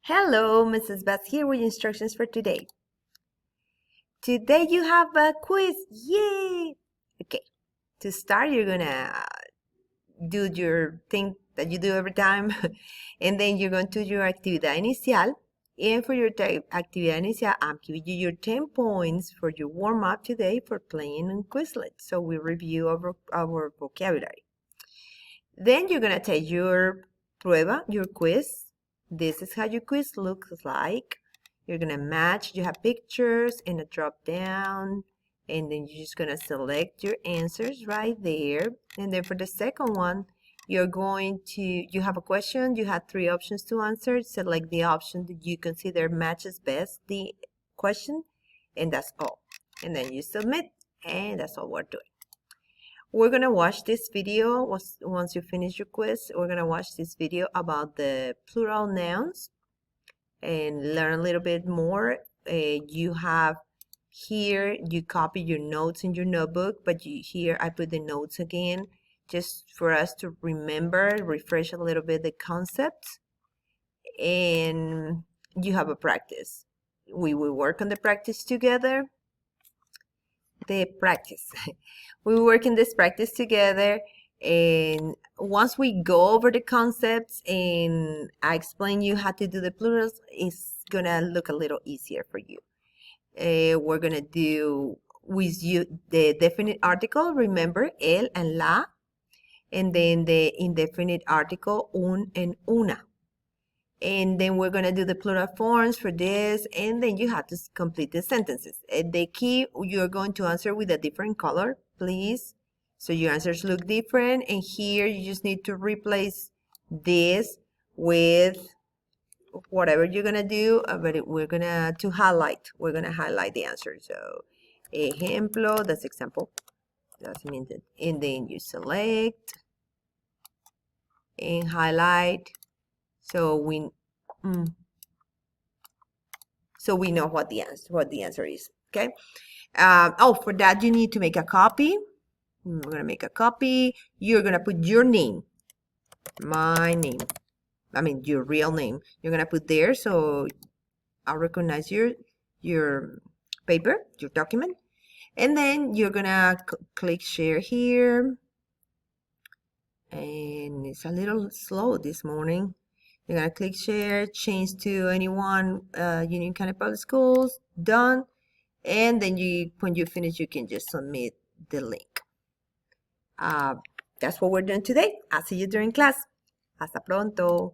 Hello, Mrs. Beth here with instructions for today. Today you have a quiz. Yay! Okay, to start, you're gonna do your thing that you do every time, and then you're going to do your actividad inicial. And for your actividad inicial, I'm giving you your 10 points for your warm up today for playing in Quizlet. So we review our vocabulary. Then you're gonna take your prueba, your quiz. This is how your quiz looks like. You're gonna match, you have pictures and a drop down, and then you're just gonna select your answers right there. And then for the second one, you have a question, you have 3 options to answer. Select the option that you consider matches best the question, and that's all. And then you submit, and that's all we're doing. We're going to watch this video once you finish your quiz. We're going to watch this video about the plural nouns and learn a little bit more. You have here, you copy your notes in your notebook, but here I put the notes again just for us to remember, refresh a little bit the concepts. And you have a practice. We will work on the practice together. We work in this practice together, and once we go over the concepts and I explain you how to do the plurals, it's gonna look a little easier for you. We're gonna do with you the definite article, remember, el and la, and then the indefinite article, un and una. And then we're going to do the plural forms for this, and then you have to complete the sentences. The key, you're going to answer with a different color, please, so your answers look different. And here you just need to replace this with whatever you're going to do, but we're going to highlight. We're going to highlight the answer. So, ejemplo, that's example. That means that, and then you select and highlight. So we know what the answer is. Okay. For that you need to make a copy. We're gonna make a copy. You're gonna put your name, my name. I mean your real name. You're gonna put there so I'll recognize your paper, your document, and then you're gonna click share here. And it's a little slow this morning. You're going to click share, change to anyone, Union County Public Schools, done. And then when you finish, you can just submit the link. That's what we're doing today. I'll see you during class. Hasta pronto.